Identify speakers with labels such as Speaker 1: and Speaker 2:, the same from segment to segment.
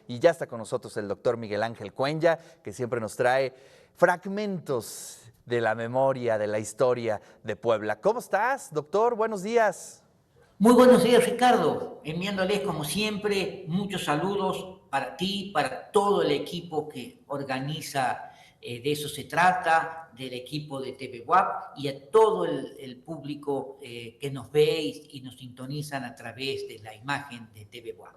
Speaker 1: y ya está con nosotros el doctor Miguel Ángel Cuenya, que siempre nos trae fragmentos de la memoria, de la historia de Puebla. ¿Cómo estás, doctor? Buenos días.
Speaker 2: Muy buenos días, Ricardo. Enviándoles, como siempre, muchos saludos para ti, para todo el equipo que organiza, de eso se trata, del equipo de TV WAP y a todo el público que nos ve y nos sintonizan a través de la imagen de TV WAP.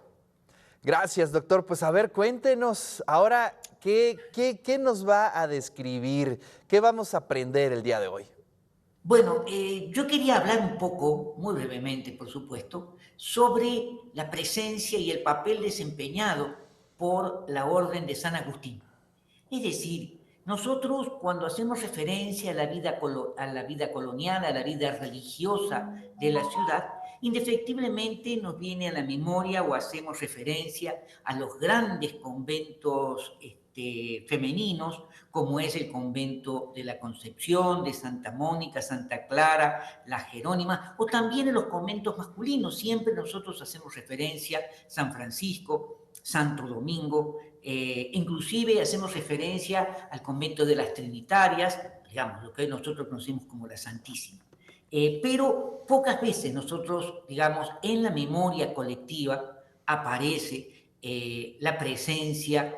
Speaker 1: Gracias, doctor. Pues a ver, cuéntenos ahora qué nos va a describir, qué vamos a aprender el día de hoy.
Speaker 2: Bueno, yo quería hablar un poco, muy brevemente por supuesto, sobre la presencia y el papel desempeñado por la Orden de San Agustín. Es decir, nosotros cuando hacemos referencia a a la vida colonial, a la vida religiosa de la ciudad, indefectiblemente nos viene a la memoria o hacemos referencia a los grandes conventos femeninos, como es el convento de la Concepción, de Santa Mónica, Santa Clara, la Jerónima, o también en los conventos masculinos. Siempre nosotros hacemos referencia a San Francisco, Santo Domingo, inclusive hacemos referencia al convento de las Trinitarias, digamos, lo que nosotros conocemos como la Santísima. Pero pocas veces nosotros, digamos, en la memoria colectiva aparece la presencia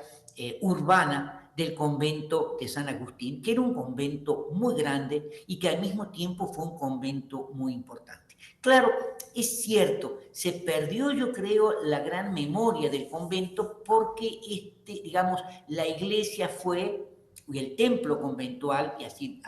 Speaker 2: urbana del convento de San Agustín, que era un convento muy grande y que al mismo tiempo fue un convento muy importante. Claro, es cierto, se perdió, yo creo, la gran memoria del convento porque, digamos, la iglesia fue, y el templo conventual, y así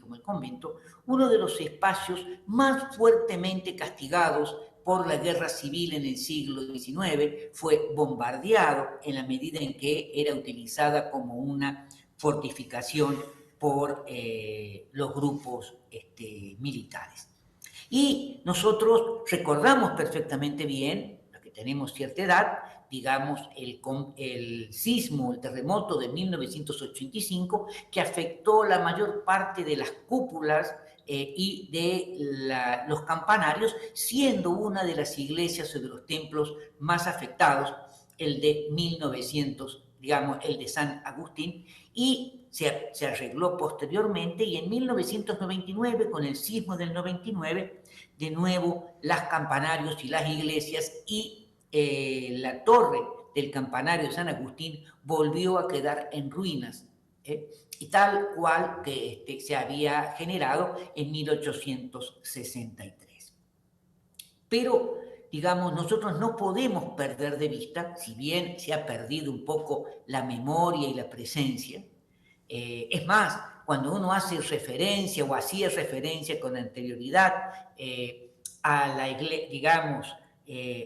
Speaker 2: como el convento, uno de los espacios más fuertemente castigados por la guerra civil en el siglo XIX, fue bombardeado en la medida en que era utilizada como una fortificación por los grupos militares. Y nosotros recordamos perfectamente bien, los que tenemos cierta edad, digamos, el sismo, el terremoto de 1985, que afectó la mayor parte de las cúpulas y de los campanarios, siendo una de las iglesias o de los templos más afectados, el de 1900, digamos, el de San Agustín, y se arregló posteriormente, y en 1999, con el sismo del 99, de nuevo las campanarios y las iglesias y la torre del campanario de San Agustín volvió a quedar en ruinas, y tal cual que se había generado en 1863. Pero, digamos, nosotros no podemos perder de vista, si bien se ha perdido un poco la memoria y la presencia, es más, cuando uno hace referencia o hacía referencia con anterioridad a la iglesia, digamos,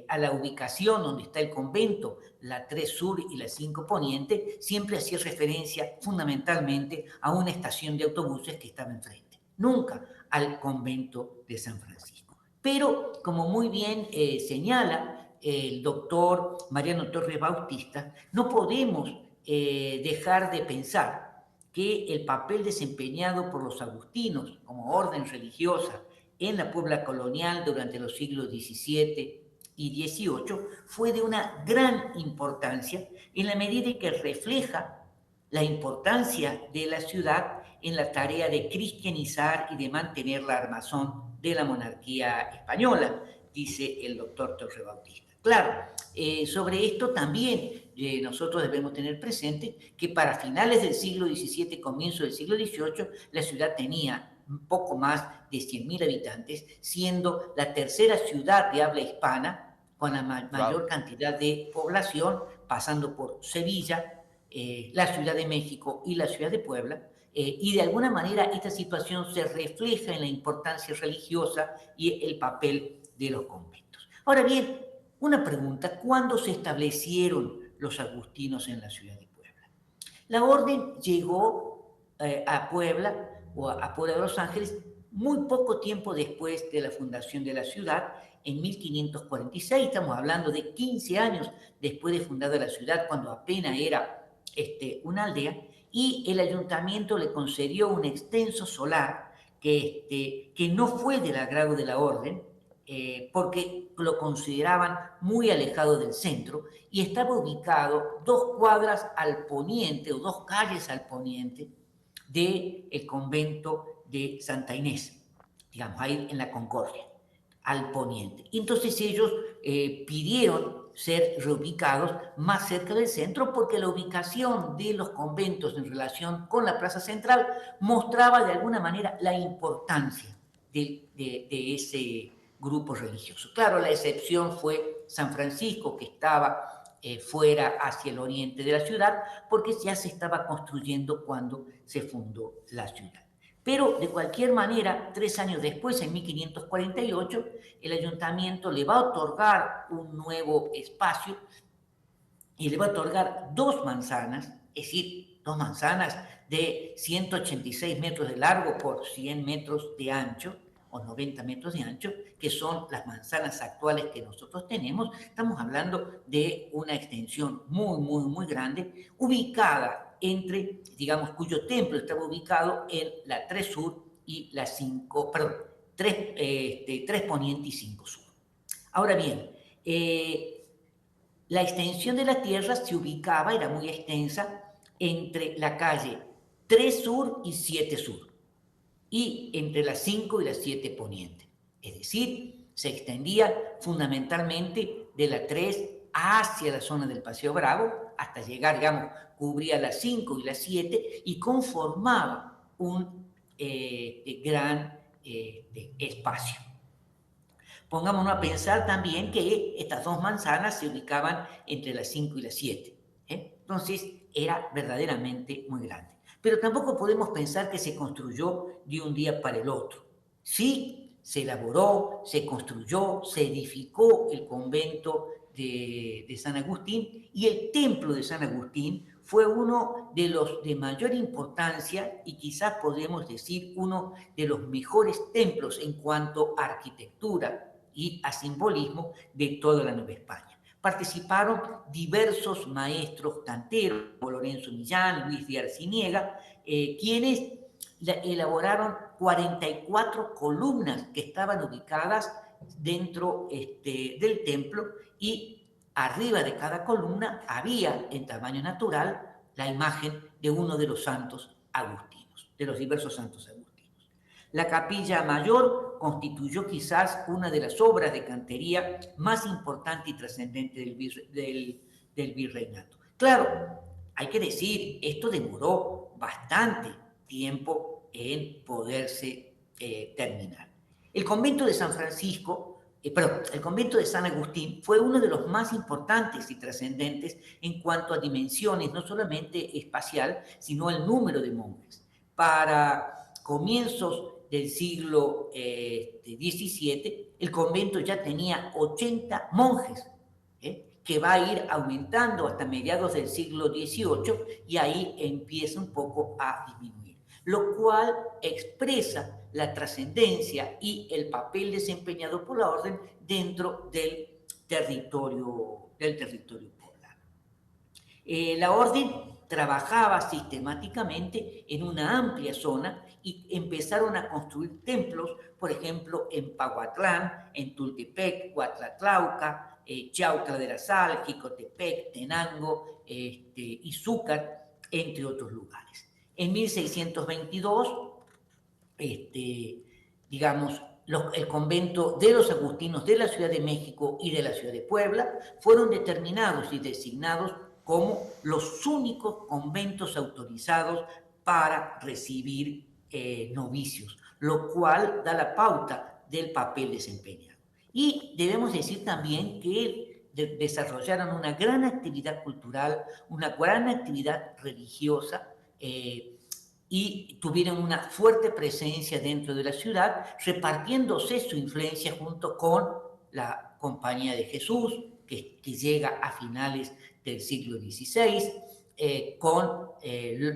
Speaker 2: a la ubicación donde está el convento, la 3 Sur y la 5 Poniente, siempre hacía referencia fundamentalmente a una estación de autobuses que estaba enfrente, nunca al convento de San Francisco. Pero, como muy bien señala el doctor Mariano Torres Bautista, no podemos dejar de pensar que el papel desempeñado por los agustinos como orden religiosa en la Puebla colonial durante los siglos XVII y XVIII fue de una gran importancia en la medida en que refleja la importancia de la ciudad en la tarea de cristianizar y de mantener la armazón de la monarquía española, dice el doctor Torre Bautista. Claro, sobre esto también nosotros debemos tener presente que para finales del siglo XVII, comienzo del siglo XVIII, la ciudad tenía un poco más de 100.000 habitantes, siendo la tercera ciudad de habla hispana con la
Speaker 1: Wow.
Speaker 2: mayor cantidad de población, pasando por Sevilla, la Ciudad de México y la Ciudad de Puebla, y de alguna manera esta situación se refleja en la importancia religiosa y el papel de los conventos. Ahora bien, una pregunta: ¿cuándo se establecieron los agustinos en la ciudad de Puebla? La orden llegó a Puebla o a Puebla de Los Ángeles muy poco tiempo después de la fundación de la ciudad, en 1546. Estamos hablando de 15 años después de fundada la ciudad, cuando apenas era una aldea, y el ayuntamiento le concedió un extenso solar que no fue del agrado de la orden, porque lo consideraban muy alejado del centro y estaba ubicado 2 cuadras al poniente o 2 calles al poniente del convento de Santa Inés, digamos, ahí en la Concordia, al poniente. Y entonces ellos pidieron ser reubicados más cerca del centro porque la ubicación de los conventos en relación con la plaza central mostraba de alguna manera la importancia de ese grupo religioso. Claro, la excepción fue San Francisco, que estaba fuera hacia el oriente de la ciudad, porque ya se estaba construyendo cuando se fundó la ciudad. Pero de cualquier manera, 3 años después, en 1548, el ayuntamiento le va a otorgar un nuevo espacio y le va a otorgar 2 manzanas, es decir, 2 manzanas de 186 metros de largo por 100 metros de ancho, o 90 metros de ancho, que son las manzanas actuales que nosotros tenemos. Estamos hablando de una extensión muy, muy, muy grande, ubicada entre, digamos, cuyo templo estaba ubicado en la 3 Sur y la 5, perdón, 3 Poniente y 5 Sur. Ahora bien, la extensión de la tierra se ubicaba, era muy extensa, entre la calle 3 Sur y 7 Sur, y entre las 5 y las 7 Poniente. Es decir, se extendía fundamentalmente de la 3 hacia la zona del Paseo Bravo, hasta llegar, digamos, cubría las 5 y las 7 y conformaba un gran espacio. Pongámonos a pensar también que estas 2 manzanas se ubicaban entre las 5 y las 7. Entonces era verdaderamente muy grande. Pero tampoco podemos pensar que se construyó de un día para el otro. Sí, se elaboró, se construyó, se edificó el convento de San Agustín, y el templo de San Agustín fue uno de los de mayor importancia y quizás podemos decir uno de los mejores templos en cuanto a arquitectura y a simbolismo de toda la Nueva España. Participaron diversos maestros canteros, como Lorenzo Millán, Luis de Arciniega, quienes elaboraron 44 columnas que estaban ubicadas dentro del templo, y arriba de cada columna había en tamaño natural la imagen de uno de los santos agustinos, de los diversos santos agustinos. La capilla mayor constituyó quizás una de las obras de cantería más importante y trascendente del virreinato. Claro, hay que decir, esto demoró bastante tiempo en poderse terminar. El convento de San Francisco, el convento de San Agustín fue uno de los más importantes y trascendentes en cuanto a dimensiones, no solamente espacial, sino el número de monjes. Para comienzos del siglo XVII, el convento ya tenía 80 monjes, que va a ir aumentando hasta mediados del siglo XVIII, y ahí empieza un poco a disminuir, lo cual expresa la trascendencia y el papel desempeñado por la orden dentro del territorio poblano. La orden trabajaba sistemáticamente en una amplia zona y empezaron a construir templos, por ejemplo, en Pahuatlán, en Tultepec, Huatlatlauca, Chautla de la Sal, Jicotepec, Tenango, Izúcar, entre otros lugares. En 1622, digamos, el convento de los agustinos de la Ciudad de México y de la Ciudad de Puebla fueron determinados y designados como los únicos conventos autorizados para recibir novicios, lo cual da la pauta del papel desempeñado. Y debemos decir también que desarrollaron una gran actividad cultural, una gran actividad religiosa, y tuvieron una fuerte presencia dentro de la ciudad, repartiéndose su influencia junto con la Compañía de Jesús, que llega a finales del siglo XVI, con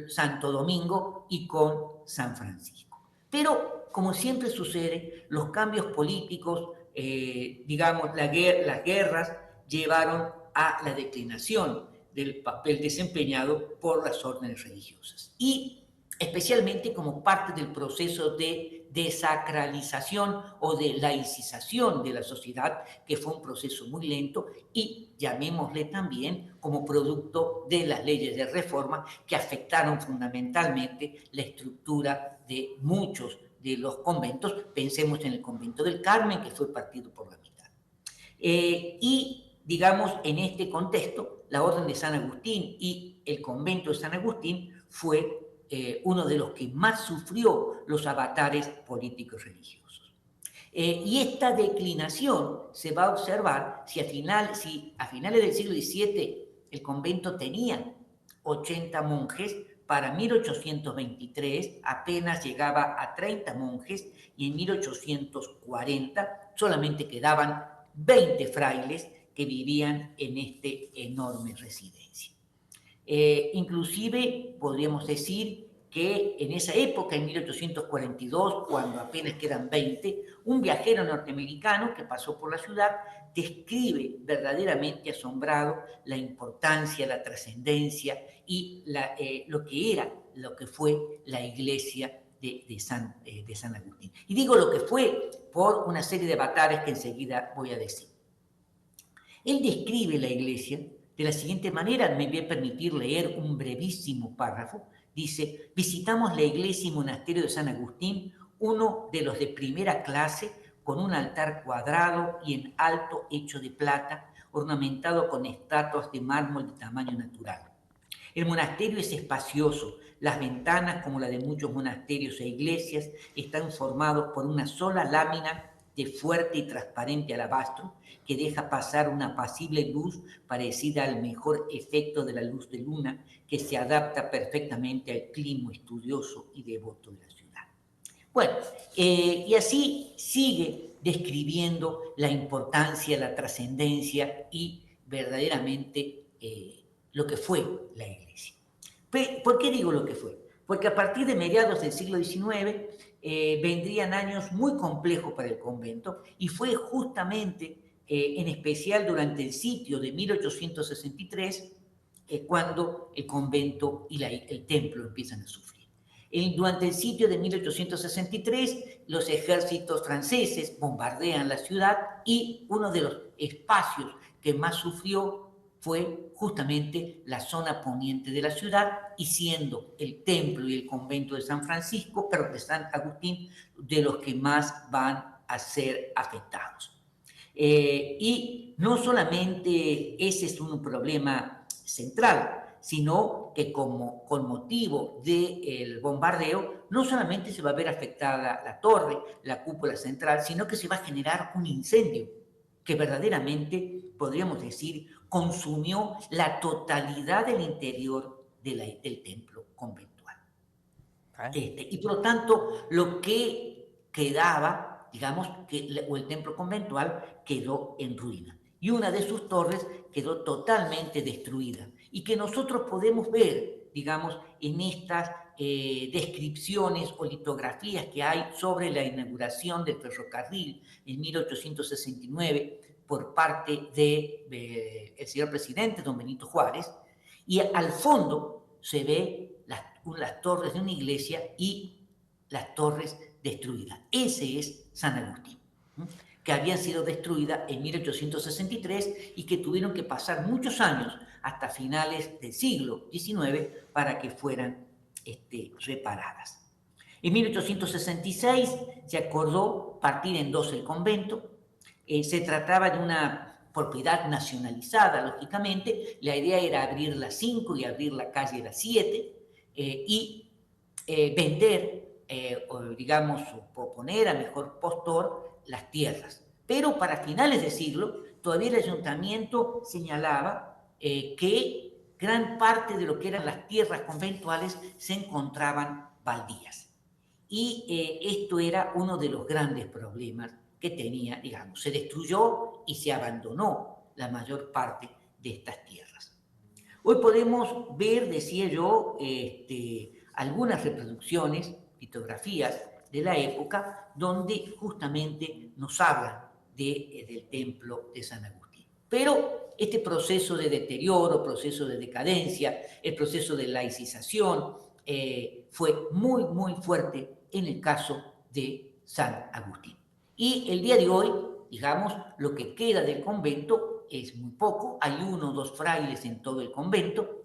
Speaker 2: Santo Domingo y con San Francisco. Pero, como siempre sucede, los cambios políticos, digamos, las guerras, llevaron a la declinación del papel desempeñado por las órdenes religiosas. Y especialmente como parte del proceso de desacralización o de laicización de la sociedad, que fue un proceso muy lento, y llamémosle también como producto de las leyes de reforma que afectaron fundamentalmente la estructura de muchos de los conventos. Pensemos en el convento del Carmen, que fue partido por la mitad. Y digamos, en este contexto, la Orden de San Agustín y el convento de San Agustín fue uno de los que más sufrió los avatares políticos religiosos. Y esta declinación se va a observar si a finales del siglo XVII el convento tenía 80 monjes, para 1823 apenas llegaba a 30 monjes y en 1840 solamente quedaban 20 frailes que vivían en este enorme residencia. Inclusive podríamos decir que en esa época, en 1842, cuando apenas quedan 20, un viajero norteamericano que pasó por la ciudad describe verdaderamente asombrado la importancia, la trascendencia y lo que fue la iglesia de San Agustín. Y digo lo que fue por una serie de avatares que enseguida voy a decir. Él describe la iglesia de la siguiente manera, me voy a permitir leer un brevísimo párrafo. Dice: visitamos la iglesia y monasterio de San Agustín, uno de los de primera clase, con un altar cuadrado y en alto hecho de plata, ornamentado con estatuas de mármol de tamaño natural. El monasterio es espacioso. Las ventanas, como la de muchos monasterios e iglesias, están formados por una sola lámina de fuerte y transparente alabastro que deja pasar una apacible luz parecida al mejor efecto de la luz de luna, que se adapta perfectamente al clima estudioso y devoto de la ciudad. Bueno, y así sigue describiendo la importancia, la trascendencia y verdaderamente lo que fue la iglesia. ¿Por qué digo lo que fue? Porque a partir de mediados del siglo XIX vendrían años muy complejos para el convento, y fue justamente, en especial durante el sitio de 1863, cuando el convento y el templo empiezan a sufrir. Durante el sitio de 1863, los ejércitos franceses bombardean la ciudad y uno de los espacios que más sufrió fue justamente la zona poniente de la ciudad, y siendo el templo y el convento de San Francisco, pero de San Agustín, de los que más van a ser afectados. Y no solamente ese es un problema central, sino que con motivo del bombardeo, no solamente se va a ver afectada la torre, la cúpula central, sino que se va a generar un incendio que verdaderamente, podríamos decir, consumió la totalidad del interior del templo conventual. Y por lo tanto, lo que quedaba, digamos, o el templo conventual quedó en ruina. Y una de sus torres quedó totalmente destruida. Y que nosotros podemos ver, digamos, en estas descripciones o litografías que hay sobre la inauguración del ferrocarril en 1869 por parte del señor presidente don Benito Juárez, y al fondo se ve las torres de una iglesia y las torres destruidas. Ese es San Agustín, que habían sido destruidas en 1863 y que tuvieron que pasar muchos años, hasta finales del siglo XIX, para que fueran reparadas. En 1866 se acordó partir en dos el convento. Se trataba de una propiedad nacionalizada, lógicamente. La idea era abrir la 5 y abrir la calle la 7 y vender, o digamos, poner a mejor postor las tierras. Pero para finales de siglo, todavía el ayuntamiento señalaba que gran parte de lo que eran las tierras conventuales se encontraban baldías. Y esto era uno de los grandes problemas que tenía, digamos. Se destruyó y se abandonó la mayor parte de estas tierras. Hoy podemos ver, decía yo, algunas reproducciones, litografías de la época, donde justamente nos hablan del templo de San Agustín. Pero este proceso de deterioro, proceso de decadencia, el proceso de laicización, fue muy, muy fuerte en el caso de San Agustín. Y el día de hoy, digamos, lo que queda del convento es muy poco, hay 1 o 2 frailes en todo el convento,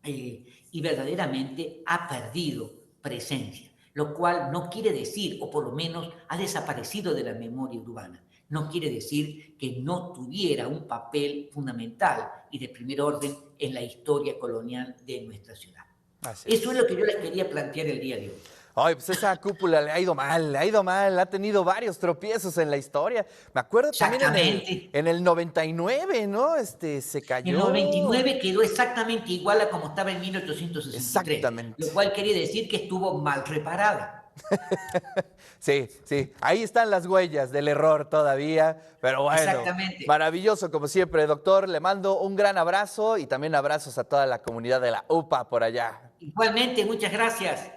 Speaker 2: y verdaderamente ha perdido presencia, lo cual no quiere decir, o por lo menos ha desaparecido de la memoria urbana, no quiere decir que no tuviera un papel fundamental y de primer orden en la historia colonial de nuestra ciudad.
Speaker 1: Así
Speaker 2: Eso es
Speaker 1: es.
Speaker 2: lo que yo les quería plantear el día de hoy.
Speaker 1: Ay, pues esa cúpula le ha ido mal, ha tenido varios tropiezos en la historia. Me acuerdo también
Speaker 2: Exactamente.
Speaker 1: en el 99, ¿no? Se
Speaker 2: En
Speaker 1: cayó.
Speaker 2: los 29 quedó exactamente igual a como estaba en 1863,
Speaker 1: Exactamente.
Speaker 2: lo cual quiere decir que estuvo mal reparada.
Speaker 1: Sí, sí, ahí están las huellas del error todavía, pero bueno,
Speaker 2: Exactamente.
Speaker 1: maravilloso como siempre, doctor. Le mando un gran abrazo y también abrazos a toda la comunidad de la UPA por allá.
Speaker 2: Igualmente, muchas gracias.